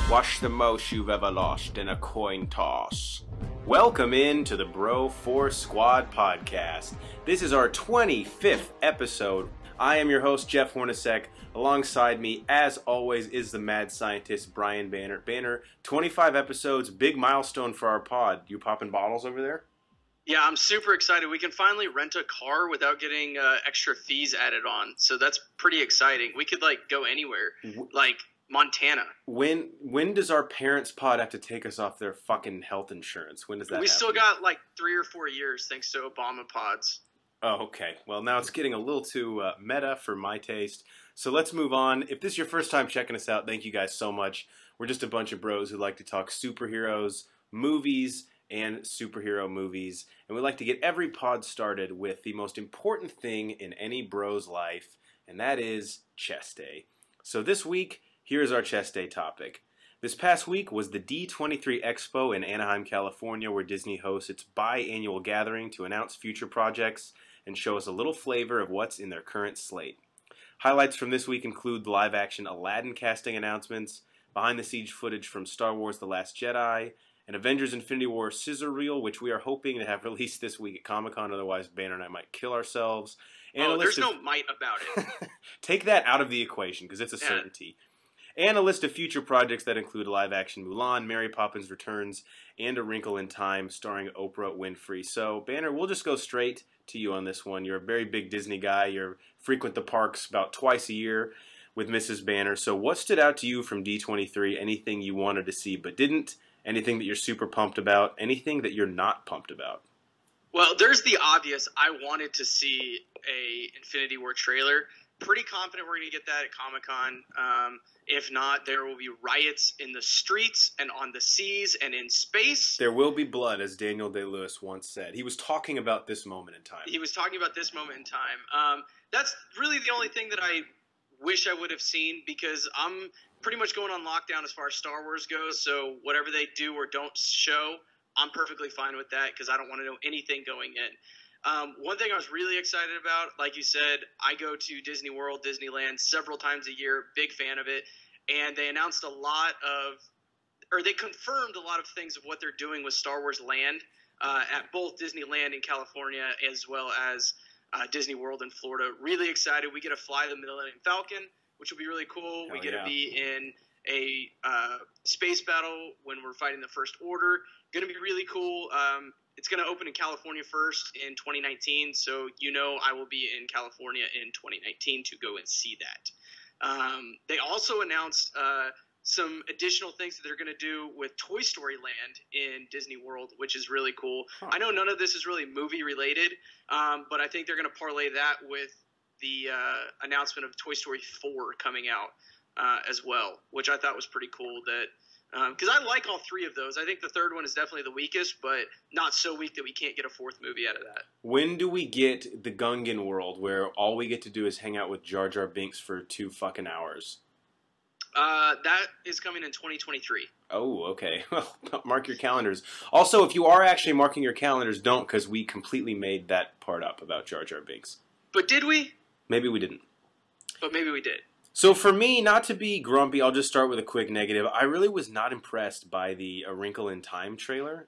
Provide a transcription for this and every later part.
Wash the most you've ever lost in a coin toss. Welcome in to the Bro 4 Squad podcast. This is our 25th episode. I am your host, Jeff Hornacek. Alongside me, as always, is the mad scientist, Brian Banner. Banner, 25 episodes, big milestone for our pod. You popping bottles over there? Yeah, I'm super excited. We can finally rent a car without getting extra fees added on. So that's pretty exciting. We could, go anywhere, like Montana. When does our parents' pod have to take us off their fucking health insurance? When does that happen? Still got, 3 or 4 years thanks to Obama pods. Oh, okay. Well, now it's getting a little too meta for my taste. So let's move on. If this is your first time checking us out, thank you guys so much. We're just a bunch of bros who like to talk superheroes, movies, and superhero movies. And we like to get every pod started with the most important thing in any bro's life, and that is chest day. So this week, here's our chest day topic. This past week was the D23 Expo in Anaheim, California, where Disney hosts its biannual gathering to announce future projects and show us a little flavor of what's in their current slate. Highlights from this week include the live-action Aladdin casting announcements, behind-the-scenes footage from Star Wars The Last Jedi, an Avengers Infinity War scissor reel, which we are hoping to have released this week at Comic-Con, otherwise Banner and I might kill ourselves. And there's no might about it. Take that out of the equation, because it's a certainty. And a list of future projects that include live-action Mulan, Mary Poppins Returns, and A Wrinkle in Time starring Oprah Winfrey. So, Banner, we'll just go straight to you on this one. You're a very big Disney guy. You frequent the parks about twice a year with Mrs. Banner. So what stood out to you from D23? Anything you wanted to see but didn't? Anything that you're super pumped about? Anything that you're not pumped about? Well, there's the obvious. I wanted to see a Infinity War trailer. Pretty confident we're going to get that at Comic-Con. If not, there will be riots in the streets and on the seas and in space. There will be blood, as Daniel Day-Lewis once said. He was talking about this moment in time. That's really the only thing that I wish I would have seen, because I'm pretty much going on lockdown as far as Star Wars goes. So whatever they do or don't show, I'm perfectly fine with that, because I don't want to know anything going in. One thing I was really excited about, like you said, I go to Disney World, Disneyland several times a year, big fan of it, and they announced they confirmed a lot of things of what they're doing with Star Wars Land at both Disneyland in California as well as Disney World in Florida. Really excited. We get to fly the Millennium Falcon, which will be really cool. We get to be in a space battle when we're fighting the First Order. Going to be really cool. It's going to open in California first in 2019, so I will be in California in 2019 to go and see that. They also announced some additional things that they're going to do with Toy Story Land in Disney World, which is really cool. I know none of this is really movie related, but I think they're going to parlay that with the announcement of Toy Story 4 coming out as well, which I thought was pretty cool. Because I like all three of those. I think the third one is definitely the weakest, but not so weak that we can't get a fourth movie out of that. When do we get the Gungan world, where all we get to do is hang out with Jar Jar Binks for 2 fucking hours? That is coming in 2023. Oh, okay. Well, mark your calendars. Also, if you are actually marking your calendars, don't, because we completely made that part up about Jar Jar Binks. But did we? Maybe we didn't. But maybe we did. So for me, not to be grumpy, I'll just start with a quick negative. I really was not impressed by the A Wrinkle in Time trailer.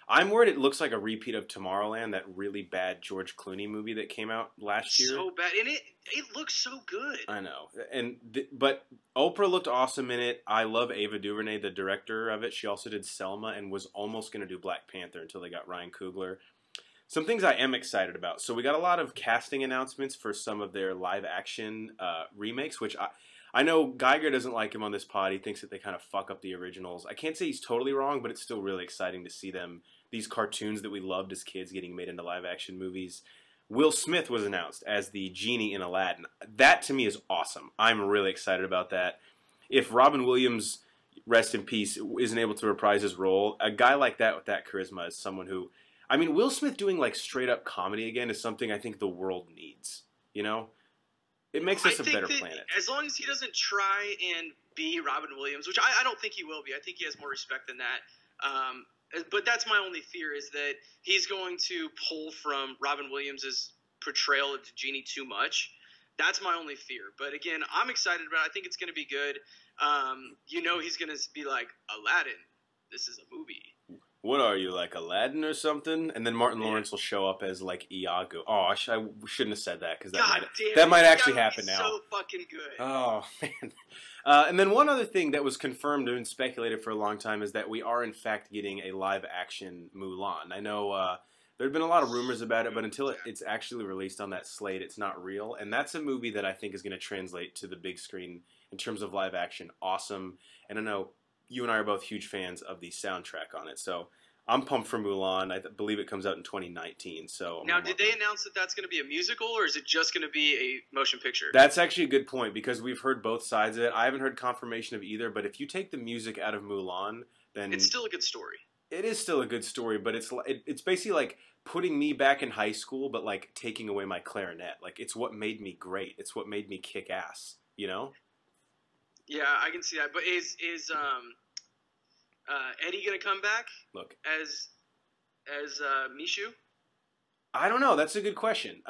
I'm worried it looks like a repeat of Tomorrowland, that really bad George Clooney movie that came out last year. So bad, and it looks so good. I know, but Oprah looked awesome in it. I love Ava DuVernay, the director of it. She also did Selma and was almost going to do Black Panther until they got Ryan Coogler. Some things I am excited about. So we got a lot of casting announcements for some of their live-action remakes, which I know Geiger doesn't like him on this pod. He thinks that they kind of fuck up the originals. I can't say he's totally wrong, but it's still really exciting to see these cartoons that we loved as kids getting made into live-action movies. Will Smith was announced as the genie in Aladdin. That, to me, is awesome. I'm really excited about that. If Robin Williams, rest in peace, isn't able to reprise his role, a guy like that with that charisma is someone who... I mean, Will Smith doing straight-up comedy again is something I think the world needs, It makes us a better planet. As long as he doesn't try and be Robin Williams, which I don't think he will be. I think he has more respect than that. But that's my only fear, is that he's going to pull from Robin Williams' portrayal of the genie too much. That's my only fear. But again, I'm excited about it. I think it's going to be good. He's going to be like, Aladdin, this is a movie. What are you, like Aladdin or something? And then Martin Lawrence will show up as like Iago. Oh, I shouldn't have said that because that might actually happen now. So fucking good. Oh man. And then one other thing that was confirmed and speculated for a long time is that we are in fact getting a live action Mulan. I know there have been a lot of rumors about it, but until it's actually released on that slate, it's not real. And that's a movie that I think is going to translate to the big screen in terms of live action. Awesome. And I know you and I are both huge fans of the soundtrack on it, so I'm pumped for Mulan. I believe it comes out in 2019. So now, did they announce that that's going to be a musical, or is it just going to be a motion picture? That's actually a good point because we've heard both sides of it. I haven't heard confirmation of either, but if you take the music out of Mulan, then it's still a good story. It is still a good story, but it's basically like putting me back in high school, but like taking away my clarinet. Like it's what made me great. It's what made me kick ass. You know? Yeah, I can see that. But is Eddie gonna come back? Look, as Mishu? I don't know. That's a good question.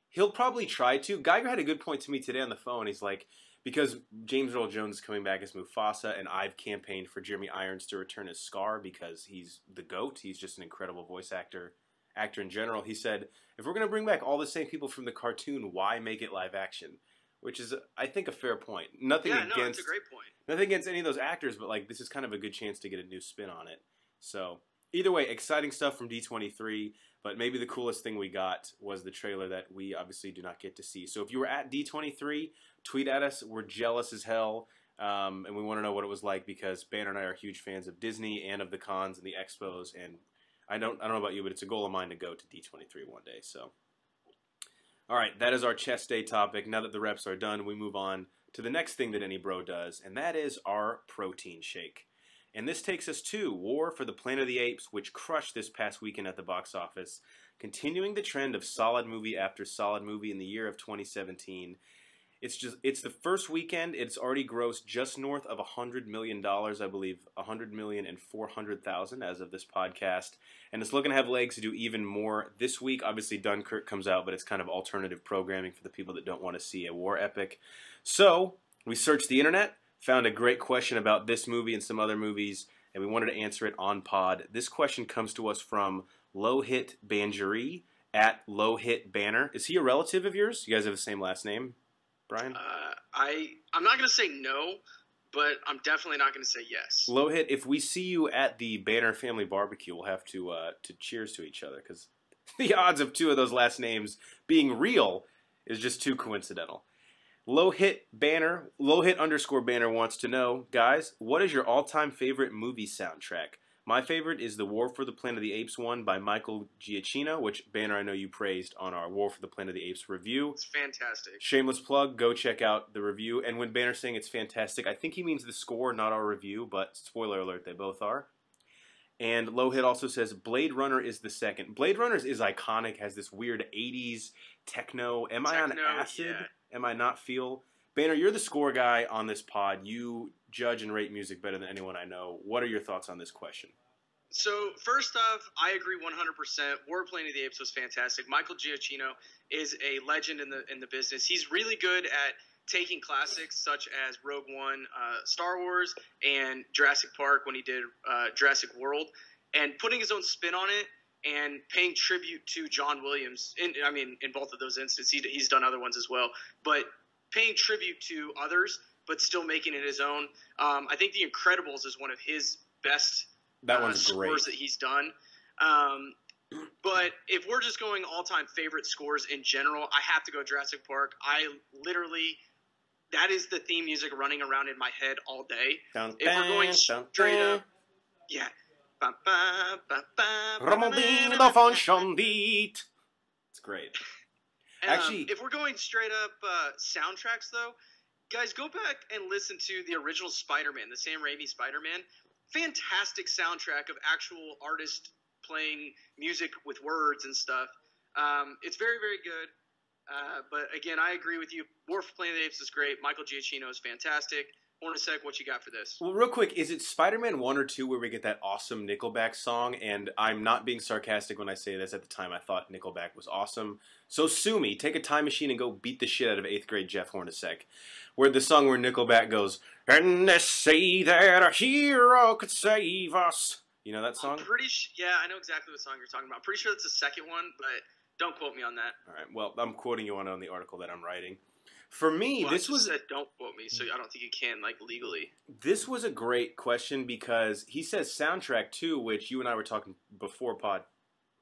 He'll probably try to. Geiger had a good point to me today on the phone. He's like, because James Earl Jones is coming back as Mufasa, and I've campaigned for Jeremy Irons to return as Scar because he's the GOAT. He's just an incredible voice actor in general. He said, if we're gonna bring back all the same people from the cartoon, why make it live action? Which is, I think, a fair point. It's a great point. Nothing against any of those actors, but like this is kind of a good chance to get a new spin on it. So either way, exciting stuff from D23. But maybe the coolest thing we got was the trailer that we obviously do not get to see. So if you were at D23, tweet at us. We're jealous as hell, and we want to know what it was like because Banner and I are huge fans of Disney and of the cons and the expos. And I don't know about you, but it's a goal of mine to go to D23 one day. So. All right, that is our chest day topic. Now that the reps are done, we move on to the next thing that any bro does, and that is our protein shake. And this takes us to War for the Planet of the Apes, which crushed this past weekend at the box office, continuing the trend of solid movie after solid movie in the year of 2017. It's the first weekend. It's already grossed just north of $100 million, I believe, $100,400,000 as of this podcast. And it's looking to have legs to do even more this week. Obviously, Dunkirk comes out, but it's kind of alternative programming for the people that don't want to see a war epic. So we searched the internet, found a great question about this movie and some other movies, and we wanted to answer it on pod. This question comes to us from Low Hit Banjari at Low Hit Banner. Is he a relative of yours? You guys have the same last name? Brian? I'm not going to say no, but I'm definitely not going to say yes. Low Hit, if we see you at the Banner Family Barbecue, we'll have to cheers to each other because the odds of two of those last names being real is just too coincidental. Low Hit _ Banner wants to know, guys, what is your all-time favorite movie soundtrack? My favorite is the War for the Planet of the Apes one by Michael Giacchino, which, Banner, I know you praised on our War for the Planet of the Apes review. It's fantastic. Shameless plug, go check out the review. And when Banner's saying it's fantastic, I think he means the score, not our review, but spoiler alert, they both are. And Low Hit also says Blade Runner is the second. Blade Runner is iconic, has this weird 80s techno. Am I on acid? Yeah. Am I not feel? Banner, you're the score guy on this pod. You judge and rate music better than anyone I know. What are your thoughts on this question? So, first off, I agree 100%. War Planet of the Apes was fantastic. Michael Giacchino is a legend in the business. He's really good at taking classics such as Rogue One, Star Wars, and Jurassic Park when he did Jurassic World, and putting his own spin on it and paying tribute to John Williams. In both of those instances, he's done other ones as well, but paying tribute to others, but still making it his own. I think The Incredibles is one of his best scores that he's done. But if we're just going all-time favorite scores in general, I have to go Jurassic Park. That is the theme music running around in my head all day. If we're going straight up, yeah. It's great. Actually, if we're going straight up soundtracks, though, guys, go back and listen to the original Spider-Man, the Sam Raimi Spider-Man. Fantastic soundtrack of actual artists playing music with words and stuff. It's very, very good. But again, I agree with you. War for Planet of the Apes is great. Michael Giacchino is fantastic. Hornacek, what you got for this? Well, real quick, is it Spider-Man 1 or 2 where we get that awesome Nickelback song? And I'm not being sarcastic when I say this. At the time, I thought Nickelback was awesome. So sue me. Take a time machine and go beat the shit out of 8th grade Jeff Hornacek. Where the song where Nickelback goes, and they say that a hero could save us. You know that song? Yeah, I know exactly what song you're talking about. I'm pretty sure that's the second one, but don't quote me on that. All right, well, I'm quoting you on the article that I'm writing. For me, well, this was... said don't quote me, so I don't think you can, like, legally. This was a great question because he says soundtrack too, which you and I were talking before pod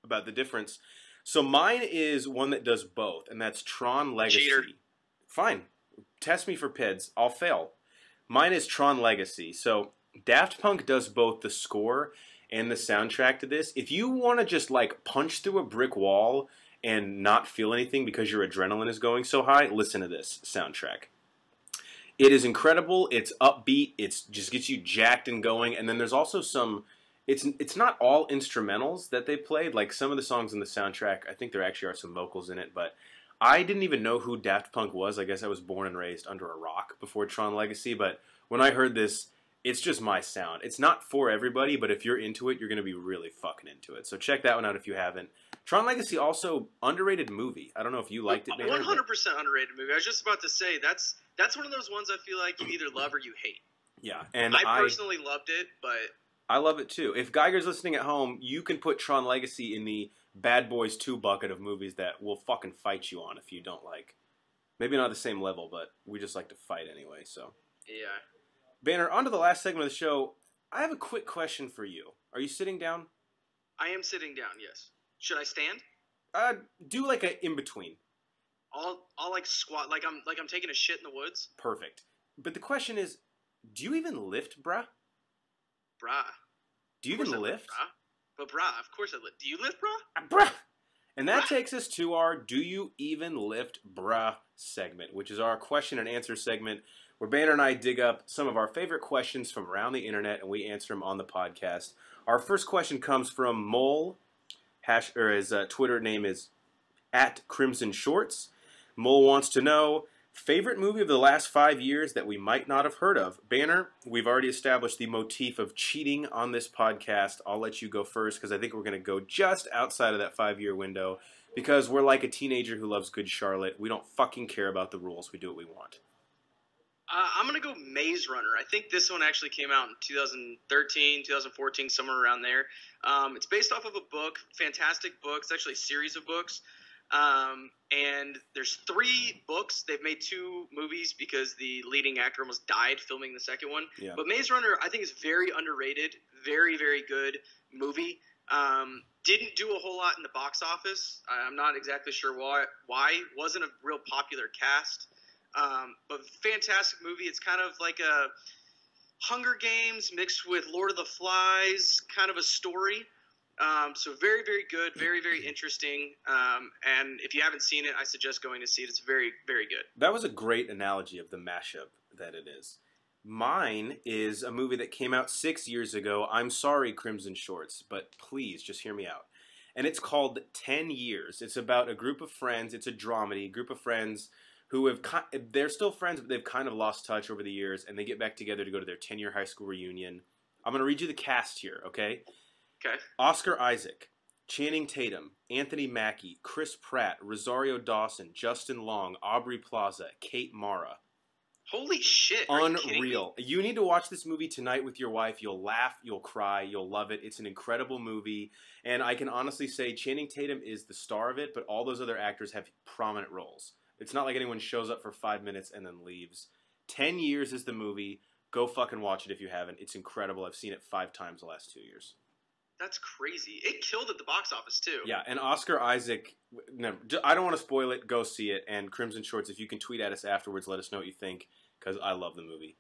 about the difference. So mine is one that does both, and that's Tron Legacy. Cheater. Fine. Test me for PIDs. I'll fail. Mine is Tron Legacy. So Daft Punk does both the score and the soundtrack to this. If you want to just like punch through a brick wall and not feel anything because your adrenaline is going so high, listen to this soundtrack. It is incredible. It's upbeat. It just gets you jacked and going. And then there's also some... It's not all instrumentals that they played. Like some of the songs in the soundtrack, I think there actually are some vocals in it. But I didn't even know who Daft Punk was. I guess I was born and raised under a rock before Tron Legacy. But when I heard this, it's just my sound. It's not for everybody, but if you're into it, you're going to be really fucking into it. So check that one out if you haven't. Tron Legacy also underrated movie. I don't know if you liked it, Banner. 100% underrated movie. I was just about to say that's one of those ones I feel like you either love or you hate. Yeah, and I personally loved it, but I love it too. If Geiger's listening at home, you can put Tron Legacy in the Bad Boys 2 bucket of movies that will fucking fight you on if you don't like. Maybe not the same level, but we just like to fight anyway. So yeah. Banner, on to the last segment of the show. I have a quick question for you. Are you sitting down? I am sitting down, yes. Should I stand? Do like a in between. I'll like squat like I'm taking a shit in the woods. Perfect. But the question is, do you even lift, bruh? Bruh. Do you even lift? Bruh. But bruh, of course I lift. Do you lift, bruh? Bruh. And that takes us to our Do You Even Lift, Bruh segment, which is our question and answer segment where Banner and I dig up some of our favorite questions from around the internet and we answer them on the podcast. Our first question comes from Mole, his Twitter name is @CrimsonShorts. Mole wants to know, favorite movie of the last 5 years that we might not have heard of? Banner, we've already established the motif of cheating on this podcast. I'll let you go first because I think we're going to go just outside of that 5-year window because we're like a teenager who loves Good Charlotte. We don't fucking care about the rules. We do what we want. I'm going to go Maze Runner. I think this one actually came out in 2013, 2014, somewhere around there. It's based off of a book, fantastic book. It's actually a series of books. And there's 3 books. They've made 2 movies because the leading actor almost died filming the second one. Yeah. But Maze Runner, I think, is very underrated. Very, very good movie. Didn't do a whole lot in the box office. I'm not exactly sure why. Wasn't a real popular cast. But fantastic movie. It's kind of like a Hunger Games mixed with Lord of the Flies kind of a story. So very, very good, very, very interesting. And if you haven't seen it, I suggest going to see it. It's very, very good. That was a great analogy of the mashup that it is. Mine is a movie that came out 6 years ago. I'm sorry, Crimson Shorts, but please just hear me out. And it's called 10 Years. It's about a group of friends. It's a dramedy, a group of friends who they're still friends, but they've kind of lost touch over the years, and they get back together to go to their 10-year high school reunion. I'm going to read you the cast here, okay? Okay. Oscar Isaac, Channing Tatum, Anthony Mackie, Chris Pratt, Rosario Dawson, Justin Long, Aubrey Plaza, Kate Mara. Holy shit. Unreal. You need to watch this movie tonight with your wife. You'll laugh, you'll cry, you'll love it. It's an incredible movie. And I can honestly say Channing Tatum is the star of it, but all those other actors have prominent roles. It's not like anyone shows up for 5 minutes and then leaves. 10 Years is the movie. Go fucking watch it if you haven't. It's incredible. I've seen it 5 times the last 2 years. That's crazy. It killed at the box office, too. Yeah, and Oscar Isaac, no, I don't want to spoil it. Go see it. And Crimson Shorts, if you can tweet at us afterwards, let us know what you think, because I love the movie.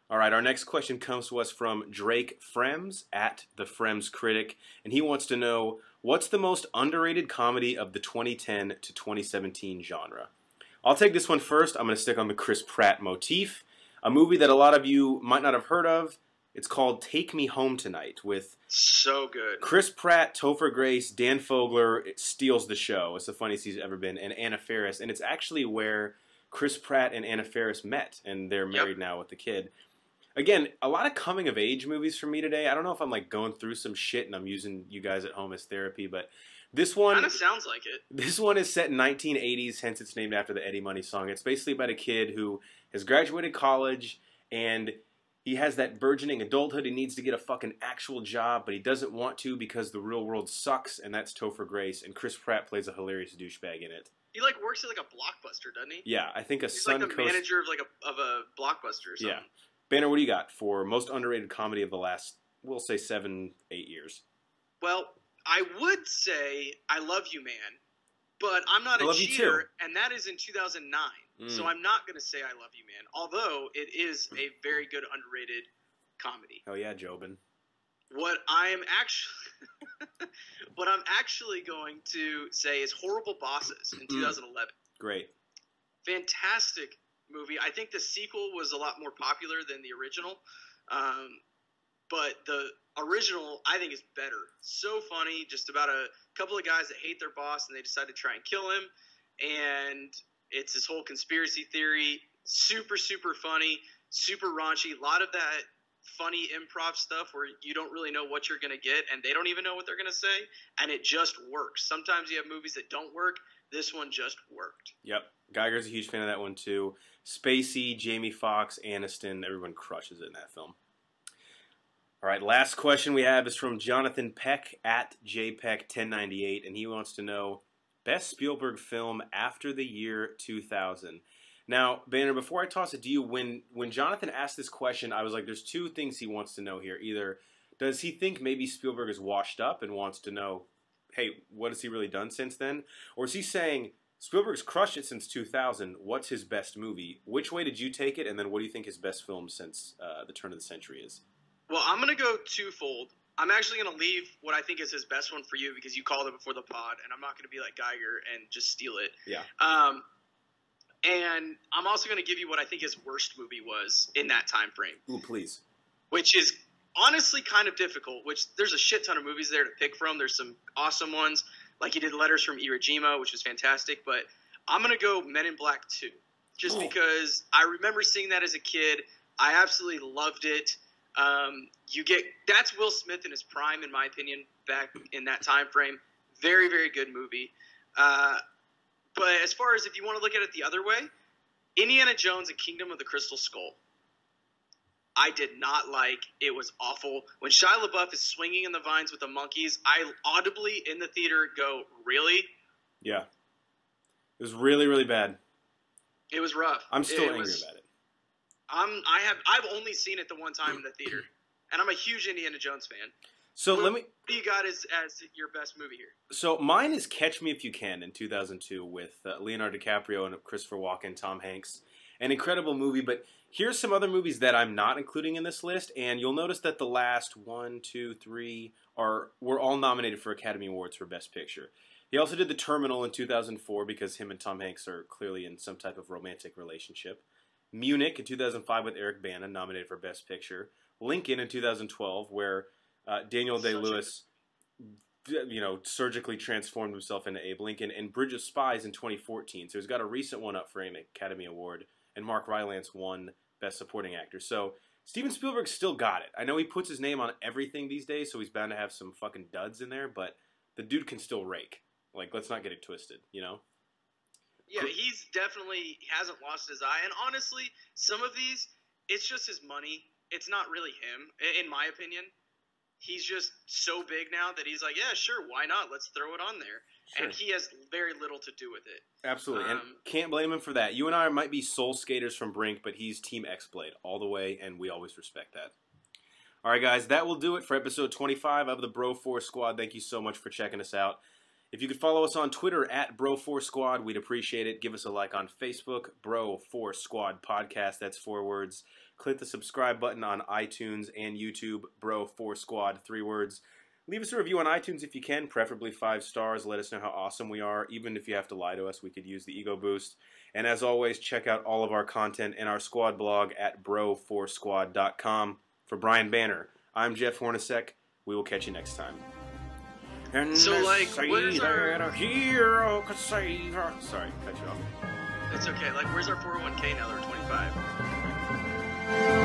All right, our next question comes to us from Drake Frems, @TheFremsCritic, and he wants to know, what's the most underrated comedy of the 2010 to 2017 genre? I'll take this one first. I'm going to stick on the Chris Pratt motif. A movie that a lot of you might not have heard of. It's called Take Me Home Tonight with so good. Chris Pratt, Topher Grace, Dan Fogler. It steals the show. It's the funniest he's ever been. And Anna Faris. And it's actually where Chris Pratt and Anna Faris met. And they're married now with a kid. Again, a lot of coming-of-age movies for me today. I don't know if I'm like going through some shit and I'm using you guys at home as therapy. But this one... kind of sounds like it. This one is set in 1980s, hence it's named after the Eddie Money song. It's basically about a kid who has graduated college and... he has that burgeoning adulthood. He needs to get a fucking actual job, but he doesn't want to because the real world sucks, and that's Topher Grace. And Chris Pratt plays a hilarious douchebag in it. He like works at like a Blockbuster, doesn't he? Yeah, I think he's like the manager of like a Blockbuster or something. Yeah. Banner, what do you got for most underrated comedy of the last, we'll say 7-8 years? Well, I would say I Love You Man, but I'm not a cheater, and that is in 2009. So I'm not going to say I Love You Man, although it is a very good underrated comedy. Oh yeah, Jobin. What I'm actually going to say is Horrible Bosses in 2011. Great. Fantastic movie. I think the sequel was a lot more popular than the original. But the original, I think, is better. So funny, just about a couple of guys that hate their boss and they decide to try and kill him. And it's this whole conspiracy theory. Super, super funny, super raunchy. A lot of that funny improv stuff where you don't really know what you're going to get and they don't even know what they're going to say. And it just works. Sometimes you have movies that don't work. This one just worked. Yep. Geiger's a huge fan of that one, too. Spacey, Jamie Foxx, Aniston. Everyone crushes it in that film. All right, last question we have is from Jonathan Peck at JPeck1098, and he wants to know, best Spielberg film after the year 2000. Now, Banner, before I toss it to you, when Jonathan asked this question, I was like, there's two things he wants to know here. Either does he think maybe Spielberg is washed up and wants to know, hey, what has he really done since then? Or is he saying, Spielberg's crushed it since 2000, what's his best movie? Which way did you take it, and then what do you think his best film since the turn of the century is? Well, I'm going to go twofold. I'm actually going to leave what I think is his best one for you because you called it before the pod, and I'm not going to be like Geiger and just steal it. Yeah. And I'm also going to give you what I think his worst movie was in that time frame. Ooh, please. Which is honestly kind of difficult, which there's a shit ton of movies there to pick from. There's some awesome ones, like he did Letters from Iwo Jima, which was fantastic. But I'm going to go Men in Black 2, just because I remember seeing that as a kid. I absolutely loved it. That's Will Smith in his prime, in my opinion, back in that time frame. Very, very good movie. But as far as if you want to look at it the other way, Indiana Jones and Kingdom of the Crystal Skull, I did not like. It was awful. When Shia LaBeouf is swinging in the vines with the monkeys, I audibly in the theater go, really? Yeah. It was really, really bad. It was rough. I'm still angry about it. I've only seen it the one time in the theater, and I'm a huge Indiana Jones fan. So what do you got as your best movie here? So mine is Catch Me If You Can in 2002 with Leonardo DiCaprio and Christopher Walken, Tom Hanks. An incredible movie, but here's some other movies that I'm not including in this list, and you'll notice that the last 1, 2, 3 were all nominated for Academy Awards for Best Picture. He also did The Terminal in 2004 because him and Tom Hanks are clearly in some type of romantic relationship. Munich in 2005 with Eric Bana, nominated for Best Picture. Lincoln in 2012, where Daniel Day-Lewis, surgically transformed himself into Abe Lincoln, and Bridge of Spies in 2014. So he's got a recent one up for an Academy Award, and Mark Rylance won Best Supporting Actor. So Steven Spielberg still got it. I know he puts his name on everything these days, so he's bound to have some fucking duds in there, but the dude can still rake. Like, let's not get it twisted, you know? Yeah, he's definitely hasn't lost his eye. And honestly, some of these, it's just his money. It's not really him, in my opinion. He's just so big now that he's like, yeah, sure, why not? Let's throw it on there. Sure. And he has very little to do with it. Absolutely, and can't blame him for that. You and I might be soul skaters from Brink, but he's Team X-Blade all the way, and we always respect that. All right, guys, that will do it for episode 25 of the Bro 4 Squad. Thank you so much for checking us out. If you could follow us on Twitter at Bro4Squad, we'd appreciate it. Give us a like on Facebook, Bro4Squad Podcast. That's 4 words. Click the subscribe button on iTunes and YouTube, Bro4Squad, 3 words. Leave us a review on iTunes if you can, preferably 5 stars. Let us know how awesome we are. Even if you have to lie to us, we could use the ego boost. And as always, check out all of our content in our squad blog at Bro4Squad.com. For Brian Banner, I'm Jeff Hornacek. We will catch you next time. And So, like, where's our... a hero could save her. Sorry, cut you off. It's okay. Like, where's our 401k now? They're 25.